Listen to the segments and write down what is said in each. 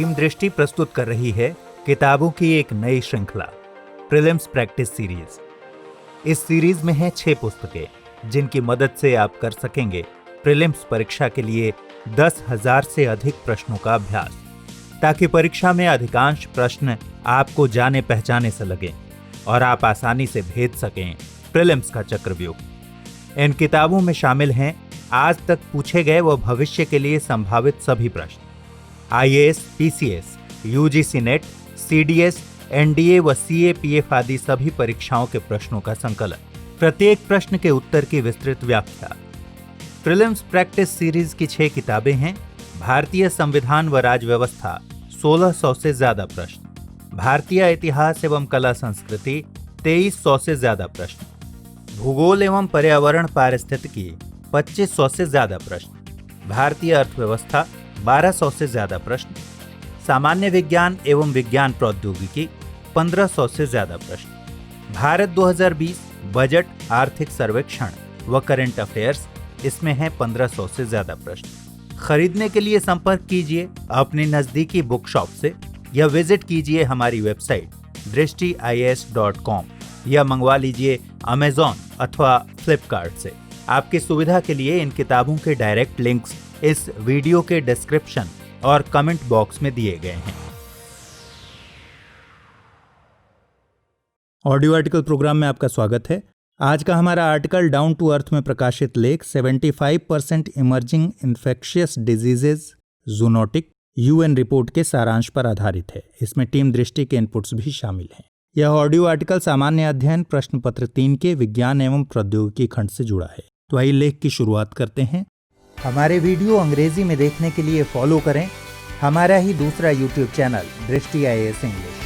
Team दृष्टि प्रस्तुत कर रही है किताबों की एक नई श्रृंखला प्रीलिम्स प्रैक्टिस सीरीज। इस सीरीज में हैं 6 पुस्तकें जिनकी मदद से आप कर सकेंगे प्रीलिम्स परीक्षा के लिए 10,000 से अधिक प्रश्नों का अभ्यास, ताकि परीक्षा में अधिकांश प्रश्न आपको जाने पहचाने से लगें और आप आसानी से भेद सकें प्रीलिम्स का चक्रव्यूह। इन किताबों में शामिल हैं आज तक पूछे गए व भविष्य के लिए संभावित सभी प्रश्न, IAS, PCS, UGC net, CDS, NDA व CAPF आदि सभी परीक्षाओं के प्रश्नों का संकलन, प्रत्येक प्रश्न के उत्तर की विस्तृत व्याख्या। प्रीलिम्स प्रैक्टिस सीरीज की 6 किताबें हैं। भारतीय संविधान व राज्य व्यवस्था 1600 से ज्यादा प्रश्न, भारतीय इतिहास एवं कला संस्कृति 2300 से ज्यादा प्रश्न, भूगोल एवं पर्यावरण पारिस्थितिकी 2500 से ज्यादा प्रश्न, भारतीय अर्थव्यवस्था 1200 से ज्यादा प्रश्न, सामान्य विज्ञान एवं विज्ञान प्रौद्योगिकी 1500 से ज्यादा प्रश्न, भारत 2020 बजट, आर्थिक सर्वेक्षण व करंट अफेयर्स, इसमें हैं 1500 से ज्यादा प्रश्न। खरीदने के लिए संपर्क कीजिए अपनी नजदीकी बुक शॉप से या विजिट कीजिए हमारी वेबसाइट drishtias.com या मंगवा लीजिए अमेज़न अथवा फ्लिपकार्ट से। आपकी सुविधा के लिए इन किताबों के डायरेक्ट लिंक्स इस वीडियो के डिस्क्रिप्शन और कमेंट बॉक्स में दिए गए हैं। ऑडियो आर्टिकल प्रोग्राम में आपका स्वागत है। आज का हमारा आर्टिकल डाउन टू अर्थ में प्रकाशित लेख 75% emerging infectious diseases zoonotic UN report के सारांश पर आधारित है। इसमें टीम दृष्टि के इनपुट्स भी शामिल हैं। यह ऑडियो आर्टिकल सामान्य अध्ययन प्रश्न पत्र 3 के विज्ञान एवं प्रौद्योगिकी खंड से जुड़ा है। तो आइए लेख की शुरुआत करते हैं। हमारे वीडियो अंग्रेजी में देखने के लिए फॉलो करें हमारा ही दूसरा YouTube चैनल दृष्टि IAS इंग्लिश।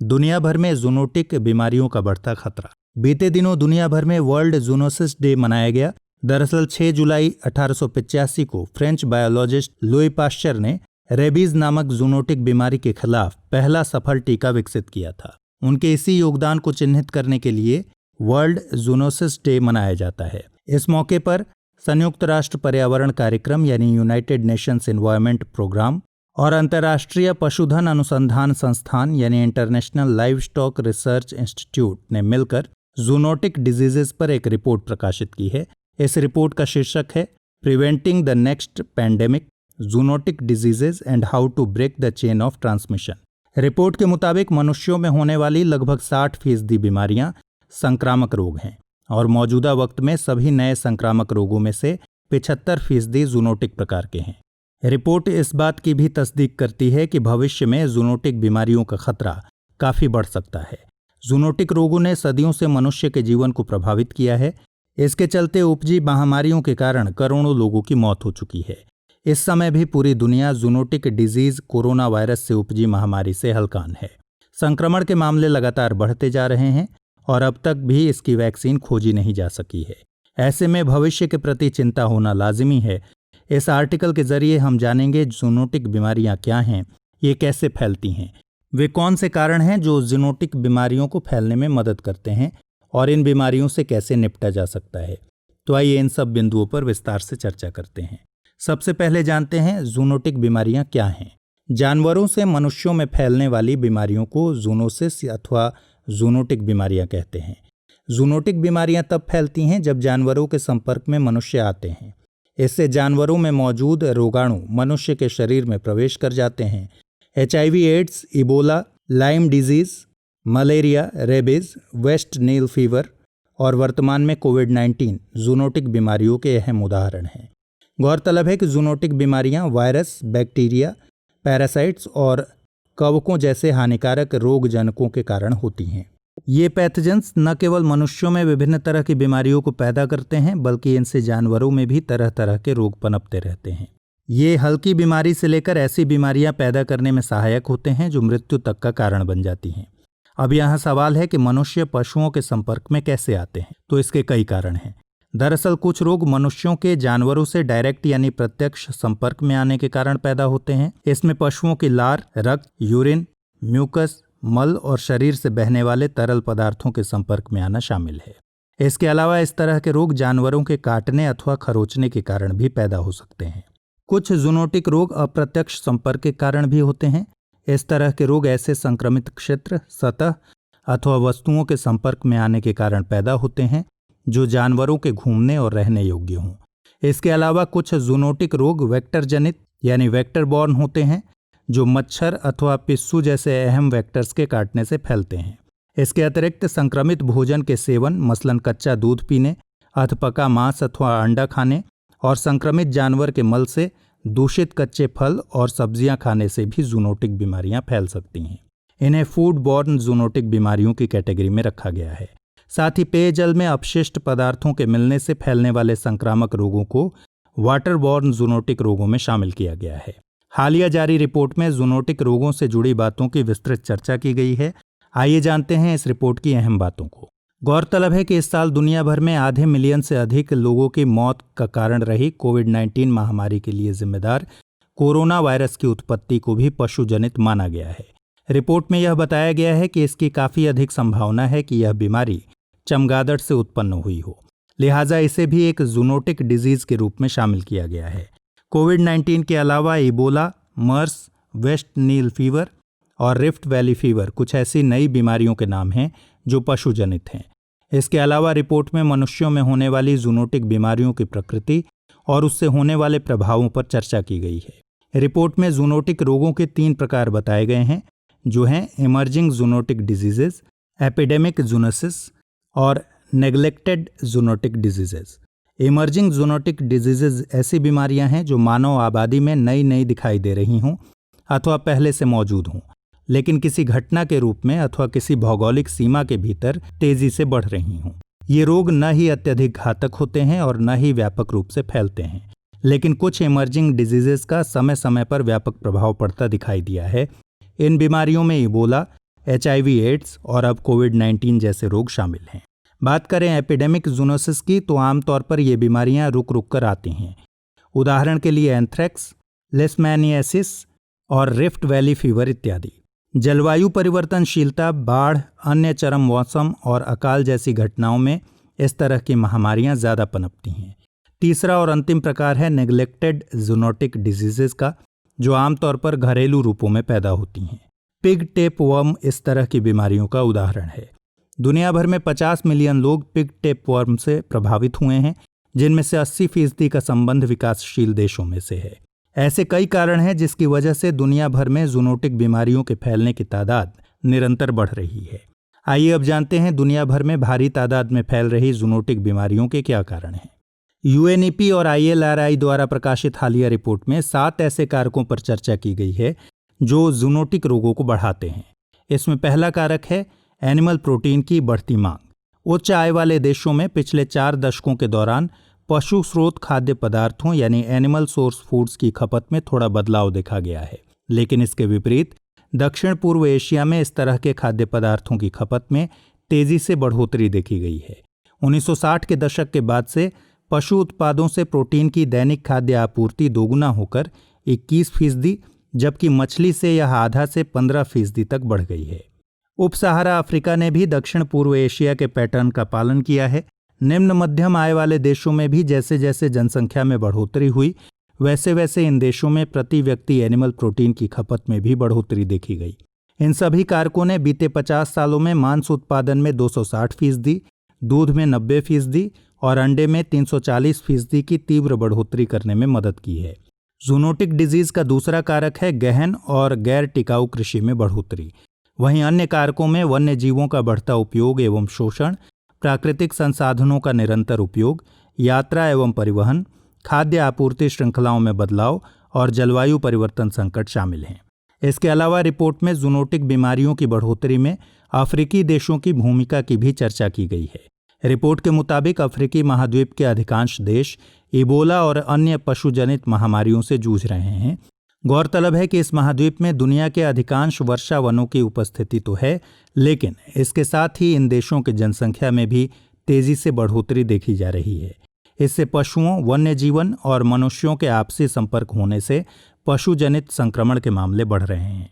दुनिया भर में जूनोटिक बीमारियों का बढ़ता खतरा। बीते दिनों दुनिया भर में वर्ल्ड जूनोसिस डे मनाया गया। दरअसल 6 जुलाई 1885 को फ्रेंच बायोलॉजिस्ट लुई पाश्चर ने रेबीज नामक जूनोटिक बीमारी के खिलाफ पहला सफल टीका विकसित किया था। उनके इसी योगदान को चिन्हित करने के लिए वर्ल्ड जूनोसिस डे मनाया जाता है। इस मौके पर संयुक्त राष्ट्र पर्यावरण कार्यक्रम यानी यूनाइटेड नेशंस एनवायरनमेंट प्रोग्राम और अंतर्राष्ट्रीय पशुधन अनुसंधान संस्थान यानी इंटरनेशनल लाइवस्टॉक रिसर्च इंस्टीट्यूट ने मिलकर जूनोटिक डिजीजेज पर एक रिपोर्ट प्रकाशित की है। इस रिपोर्ट का शीर्षक है preventing the next pandemic, zoonotic diseases and how to break the chain of transmission. Report के मुताबिक मनुष्यों में होने वाली लगभग 60% बीमारियां संक्रामक रोग हैं और मौजूदा वक्त में सभी नए संक्रामक रोगों में से 75% जूनोटिक प्रकार के हैं। रिपोर्ट इस बात की भी तस्दीक करती है कि भविष्य में जूनोटिक बीमारियों का खतरा काफी बढ़ सकता है। जूनोटिक रोगों ने सदियों से मनुष्य के जीवन को प्रभावित किया है। इसके चलते उपजी महामारियों के कारण करोड़ों लोगों की मौत हो चुकी है। इस समय भी पूरी दुनिया जूनोटिक डिजीज कोरोना वायरस से उपजी महामारी से हलकान है। संक्रमण के मामले लगातार बढ़ते जा रहे हैं और अब तक भी इसकी वैक्सीन खोजी नहीं जा सकी है। ऐसे में भविष्य के प्रति चिंता होना लाजिमी है। इस आर्टिकल के जरिए हम जानेंगे जूनोटिक बीमारियां क्या हैं, ये कैसे फैलती हैं, वे कौन से कारण हैं जो जूनोटिक बीमारियों को फैलने में मदद करते हैं और इन बीमारियों से कैसे निपटा जा सकता है। तो आइए इन सब बिंदुओं पर विस्तार से चर्चा करते हैं। सबसे पहले जानते हैं जूनोटिक बीमारियां क्या हैं। जानवरों से मनुष्यों में फैलने वाली बीमारियों को जूनोसिस अथवा जूनोटिक बीमारियां कहते हैं। जूनोटिक बीमारियां तब फैलती हैं जब जानवरों के संपर्क में मनुष्य आते हैं। इससे जानवरों में मौजूद रोगाणु मनुष्य के शरीर में प्रवेश कर जाते हैं। HIV, AIDS, Ebola, Lyme disease, malaria, rabies, West Nile fever और वर्तमान में कोविड-19 जूनोटिक बीमारियों के अहम उदाहरण हैं। गौरतलब है कि जूनोटिक बीमारियां वायरस, बैक्टीरिया, पैरासाइट्स और कवकों जैसे हानिकारक रोगजनकों के कारण होती हैं। ये पैथोजेंस न केवल मनुष्यों में विभिन्न तरह की बीमारियों को पैदा करते हैं, बल्कि इनसे जानवरों में भी तरह तरह के रोग पनपते रहते हैं। ये हल्की बीमारी से लेकर ऐसी बीमारियां पैदा करने में सहायक होते हैं जो मृत्यु तक का कारण बन जाती हैं। अब यहाँ सवाल है कि मनुष्य पशुओं के संपर्क में कैसे आते हैं। तो इसके कई कारण हैं। दरअसल कुछ रोग मनुष्यों के जानवरों से डायरेक्ट यानी प्रत्यक्ष संपर्क में आने के कारण पैदा होते हैं। इसमें पशुओं की लार, रक्त, यूरिन, म्यूकस, मल और शरीर से बहने वाले तरल पदार्थों के संपर्क में आना शामिल है। इसके अलावा इस तरह के रोग जानवरों के काटने अथवा खरोचने के कारण भी पैदा हो सकते हैं। कुछ जूनोटिक रोग अप्रत्यक्ष संपर्क के कारण भी होते हैं। इस तरह के रोग ऐसे संक्रमित क्षेत्र, सतह अथवा वस्तुओं के संपर्क में आने के कारण पैदा होते हैं जो जानवरों के घूमने और रहने योग्य हों। इसके अलावा कुछ जूनोटिक रोग वेक्टर जनित यानी वेक्टर बॉर्न होते हैं जो मच्छर अथवा पिस्सू जैसे अहम वेक्टर्स के काटने से फैलते हैं। इसके अतिरिक्त संक्रमित भोजन के सेवन, मसलन कच्चा दूध पीने, अधपका मांस अथवा अंडा खाने और संक्रमित जानवर के मल से दूषित कच्चे फल और सब्जियां खाने से भी जूनोटिक बीमारियां फैल सकती हैं। इन्हें फूड बॉर्न जूनोटिक बीमारियों की कैटेगरी में रखा गया है। साथ ही पेयजल में अपशिष्ट पदार्थों के मिलने से फैलने वाले संक्रामक रोगों को वाटर बॉर्न जूनोटिक रोगों में शामिल किया गया है। हालिया जारी रिपोर्ट में जूनोटिक रोगों से जुड़ी बातों की विस्तृत चर्चा की गई है। आइए जानते हैं इस रिपोर्ट की अहम बातों को। गौरतलब है कि इस साल दुनिया भर में आधे मिलियन से अधिक लोगों की मौत का कारण रही कोविड-19 महामारी के लिए जिम्मेदार कोरोना वायरस की उत्पत्ति को भी पशुजनित माना गया है। रिपोर्ट में यह बताया गया है कि इसकी काफ़ी अधिक संभावना है कि यह बीमारी चमगादड़ से उत्पन्न हुई हो, लिहाजा इसे भी एक जूनोटिक डिजीज के रूप में शामिल किया गया है। कोविड-19 के अलावा इबोला, मर्स, वेस्ट नील फीवर और रिफ्ट वैली फीवर कुछ ऐसी नई बीमारियों के नाम हैं जो पशुजनित हैं। इसके अलावा रिपोर्ट में मनुष्यों में होने वाली जूनोटिक बीमारियों की प्रकृति और उससे होने वाले प्रभावों पर चर्चा की गई है। रिपोर्ट में जूनोटिक रोगों के 3 प्रकार बताए गए हैं जो हैं emerging zoonotic diseases, epidemic zoonosis और neglected zoonotic diseases. Emerging zoonotic diseases ऐसी बीमारियां हैं जो मानव आबादी में नई नई दिखाई दे रही हों अथवा पहले से मौजूद हों, लेकिन किसी घटना के रूप में अथवा किसी भौगोलिक सीमा के भीतर तेजी से बढ़ रही हों। ये रोग न ही अत्यधिक घातक होते हैं और न ही व्यापक रूप से फैलते हैं, लेकिन कुछ इमर्जिंग डिजीजेस का समय समय पर व्यापक प्रभाव पड़ता दिखाई दिया है। इन बीमारियों में इबोला, HIV एड्स और अब कोविड-19 जैसे रोग शामिल हैं। बात करें एपिडेमिक जूनोसिस की तो आमतौर पर ये बीमारियां रुक रुक कर आती हैं। उदाहरण के लिए एंथ्रेक्स, लेशमैनियासिस और रिफ्ट वैली फीवर इत्यादि। जलवायु परिवर्तनशीलता, बाढ़, अन्य चरम मौसम और अकाल जैसी घटनाओं में इस तरह की महामारियां ज़्यादा पनपती हैं। तीसरा और अंतिम प्रकार है नेग्लेक्टेड जूनोटिक डिजीजेस का, जो आमतौर पर घरेलू रूपों में पैदा होती हैं। पिग टेप वर्म इस तरह की बीमारियों का उदाहरण है। दुनिया भर में 50 मिलियन लोग पिग टेप वर्म से प्रभावित हुए हैं, जिनमें से 80% का संबंध विकासशील देशों में से है। ऐसे कई कारण हैं जिसकी वजह से दुनिया भर में जूनोटिक बीमारियों के फैलने की तादाद निरंतर बढ़ रही है। आइए अब जानते हैं दुनिया भर में भारी तादाद में फैल रही जूनोटिक बीमारियों के क्या कारण हैं। UNEP और ILRI द्वारा प्रकाशित हालिया रिपोर्ट में 7 ऐसे कारकों पर चर्चा की गई है जो जूनोटिक रोगों को बढ़ाते हैं। इसमें पहला कारक है एनिमल प्रोटीन की बढ़ती मांग। उच्च आय वाले देशों में पिछले 4 दशकों के दौरान पशु स्रोत खाद्य पदार्थों यानी एनिमल सोर्स फूड्स की खपत में थोड़ा बदलाव देखा गया है, लेकिन इसके विपरीत दक्षिण पूर्व एशिया में इस तरह के खाद्य पदार्थों की खपत में तेजी से बढ़ोतरी देखी गई है। 1960 के दशक के बाद से पशु उत्पादों से प्रोटीन की दैनिक खाद्य आपूर्ति दोगुना होकर 21%, जबकि मछली से यह आधा से 15% तक बढ़ गई है। उप सहारा अफ्रीका ने भी दक्षिण पूर्व एशिया के पैटर्न का पालन किया है। निम्न मध्यम आय वाले देशों में भी जैसे जैसे जनसंख्या में बढ़ोतरी हुई, वैसे वैसे इन देशों में प्रति व्यक्ति एनिमल प्रोटीन की खपत में भी बढ़ोतरी देखी गई। इन सभी कारकों ने बीते 50 सालों में मांस उत्पादन में 260%, दूध में 90% और अंडे में 340% की तीव्र बढ़ोतरी करने में मदद की है। जूनोटिक डिजीज का दूसरा कारक है गहन और गैर टिकाऊ कृषि में बढ़ोतरी। वहीं अन्य कारकों में वन्य जीवों का बढ़ता उपयोग एवं शोषण, प्राकृतिक संसाधनों का निरंतर उपयोग, यात्रा एवं परिवहन, खाद्य आपूर्ति श्रृंखलाओं में बदलाव और जलवायु परिवर्तन संकट शामिल हैं। इसके अलावा रिपोर्ट में जूनोटिक बीमारियों की बढ़ोतरी में अफ्रीकी देशों की भूमिका की भी चर्चा की गई है। रिपोर्ट के मुताबिक अफ्रीकी महाद्वीप के अधिकांश देश इबोला और अन्य पशुजनित महामारियों से जूझ रहे हैं। गौरतलब है कि इस महाद्वीप में दुनिया के अधिकांश वर्षा वनों की उपस्थिति तो है, लेकिन इसके साथ ही इन देशों की जनसंख्या में भी तेजी से बढ़ोतरी देखी जा रही है। इससे पशुओं, वन्य जीवन और मनुष्यों के आपसी संपर्क होने से पशुजनित संक्रमण के मामले बढ़ रहे हैं।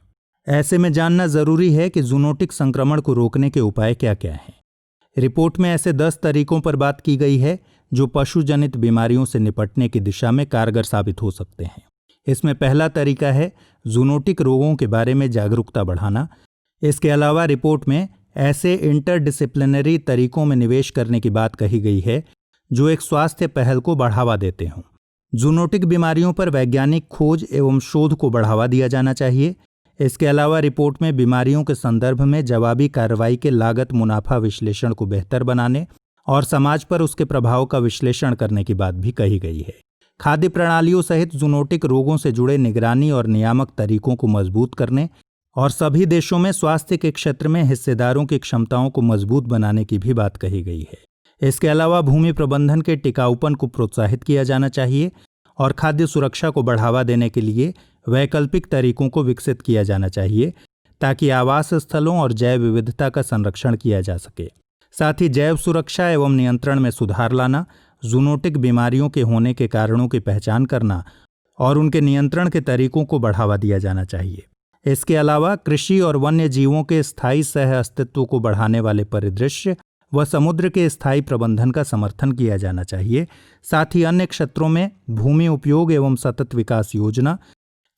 ऐसे में जानना जरूरी है कि जूनोटिक संक्रमण को रोकने के उपाय क्या क्या हैं। रिपोर्ट में ऐसे 10 तरीकों पर बात की गई है जो पशु जनित बीमारियों से निपटने की दिशा में कारगर साबित हो सकते हैं। इसमें पहला तरीका है जूनोटिक रोगों के बारे में जागरूकता बढ़ाना। इसके अलावा रिपोर्ट में ऐसे इंटरडिसिप्लिनरी तरीकों में निवेश करने की बात कही गई है जो एक स्वास्थ्य पहल को बढ़ावा देते हों। जूनोटिक बीमारियों पर वैज्ञानिक खोज एवं शोध को बढ़ावा दिया जाना चाहिए। इसके अलावा रिपोर्ट में बीमारियों के संदर्भ में जवाबी कार्रवाई के लागत मुनाफा विश्लेषण को बेहतर बनाने और समाज पर उसके प्रभाव का विश्लेषण करने की बात भी कही गई है। खाद्य प्रणालियों सहित जूनोटिक रोगों से जुड़े निगरानी और नियामक तरीकों को मजबूत करने और सभी देशों में स्वास्थ्य के क्षेत्र में हिस्सेदारों की क्षमताओं को मजबूत बनाने की भी बात कही गई है। इसके अलावा भूमि प्रबंधन के टिकाऊपन को प्रोत्साहित किया जाना चाहिए और खाद्य सुरक्षा को बढ़ावा देने के लिए वैकल्पिक तरीकों को विकसित किया जाना चाहिए ताकि आवास स्थलों और जैव विविधता का संरक्षण किया जा सके। साथ ही जैव सुरक्षा एवं नियंत्रण में सुधार लाना, जूनोटिक बीमारियों के होने के कारणों की पहचान करना और उनके नियंत्रण के तरीकों को बढ़ावा दिया जाना चाहिए। इसके अलावा कृषि और वन्य जीवों के स्थायी सह अस्तित्व को बढ़ाने वाले परिदृश्य व समुद्र के स्थायी प्रबंधन का समर्थन किया जाना चाहिए। साथ ही अन्य क्षेत्रों में भूमि उपयोग एवं सतत विकास योजना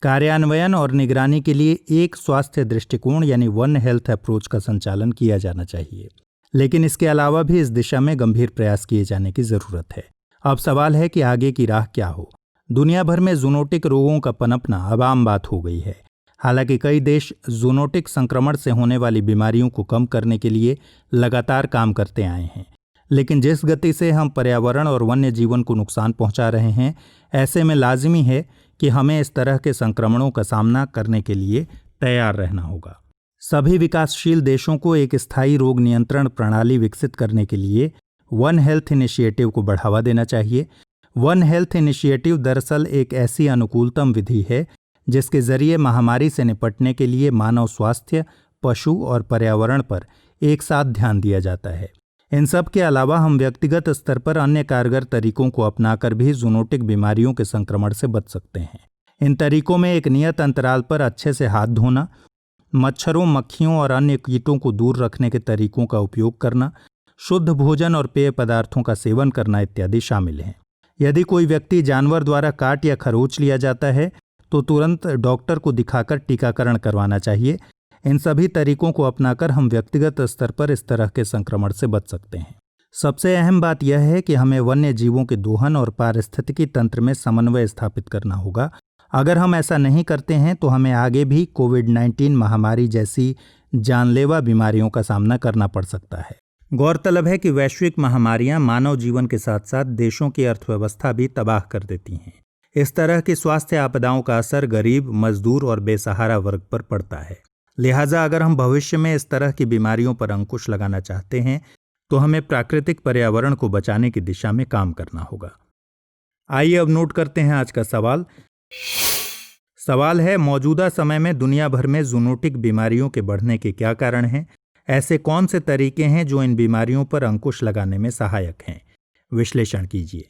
कार्यान्वयन और निगरानी के लिए एक स्वास्थ्य दृष्टिकोण यानी वन हेल्थ अप्रोच का संचालन किया जाना चाहिए। लेकिन इसके अलावा भी इस दिशा में गंभीर प्रयास किए जाने की जरूरत है। अब सवाल है कि आगे की राह क्या हो। दुनिया भर में जूनोटिक रोगों का पनपना अब आम बात हो गई है। हालांकि कई देश जूनोटिक संक्रमण से होने वाली बीमारियों को कम करने के लिए लगातार काम करते आए हैं, लेकिन जिस गति से हम पर्यावरण और वन्य जीवन को नुकसान पहुंचा रहे हैं, ऐसे में लाजिमी है कि हमें इस तरह के संक्रमणों का सामना करने के लिए तैयार रहना होगा। सभी विकासशील देशों को एक स्थायी रोग नियंत्रण प्रणाली विकसित करने के लिए वन हेल्थ इनिशिएटिव को बढ़ावा देना चाहिए। वन हेल्थ इनिशिएटिव दरअसल एक ऐसी अनुकूलतम विधि है जिसके जरिए महामारी से निपटने के लिए मानव स्वास्थ्य, पशु और पर्यावरण पर एक साथ ध्यान दिया जाता है। इन सब के अलावा हम व्यक्तिगत स्तर पर अन्य कारगर तरीकों को अपनाकर भी जूनोटिक बीमारियों के संक्रमण से बच सकते हैं। इन तरीकों में एक नियत अंतराल पर अच्छे से हाथ धोना, मच्छरों, मक्खियों और अन्य कीटों को दूर रखने के तरीकों का उपयोग करना, शुद्ध भोजन और पेय पदार्थों का सेवन करना इत्यादि शामिल हैं। यदि कोई व्यक्ति जानवर द्वारा काट या खरोच लिया जाता है तो तुरंत डॉक्टर को दिखाकर टीकाकरण करवाना चाहिए। इन सभी तरीकों को अपनाकर हम व्यक्तिगत स्तर पर इस तरह के संक्रमण से बच सकते हैं। सबसे अहम बात यह है कि हमें वन्य जीवों के दोहन और पारिस्थितिकी तंत्र में समन्वय स्थापित करना होगा। अगर हम ऐसा नहीं करते हैं तो हमें आगे भी कोविड-19 महामारी जैसी जानलेवा बीमारियों का सामना करना पड़ सकता है। गौरतलब है कि वैश्विक महामारियां मानव जीवन के साथ साथ देशों की अर्थव्यवस्था भी तबाह कर देती हैं। इस तरह की स्वास्थ्य आपदाओं का असर गरीब, मजदूर और बेसहारा वर्ग पर पड़ता है। लिहाजा अगर हम भविष्य में इस तरह की बीमारियों पर अंकुश लगाना चाहते हैं तो हमें प्राकृतिक पर्यावरण को बचाने की दिशा में काम करना होगा। आइए अब नोट करते हैं आज का सवाल। सवाल है, मौजूदा समय में दुनिया भर में जूनोटिक बीमारियों के बढ़ने के क्या कारण हैं? ऐसे कौन से तरीके हैं जो इन बीमारियों पर अंकुश लगाने में सहायक हैं? विश्लेषण कीजिए।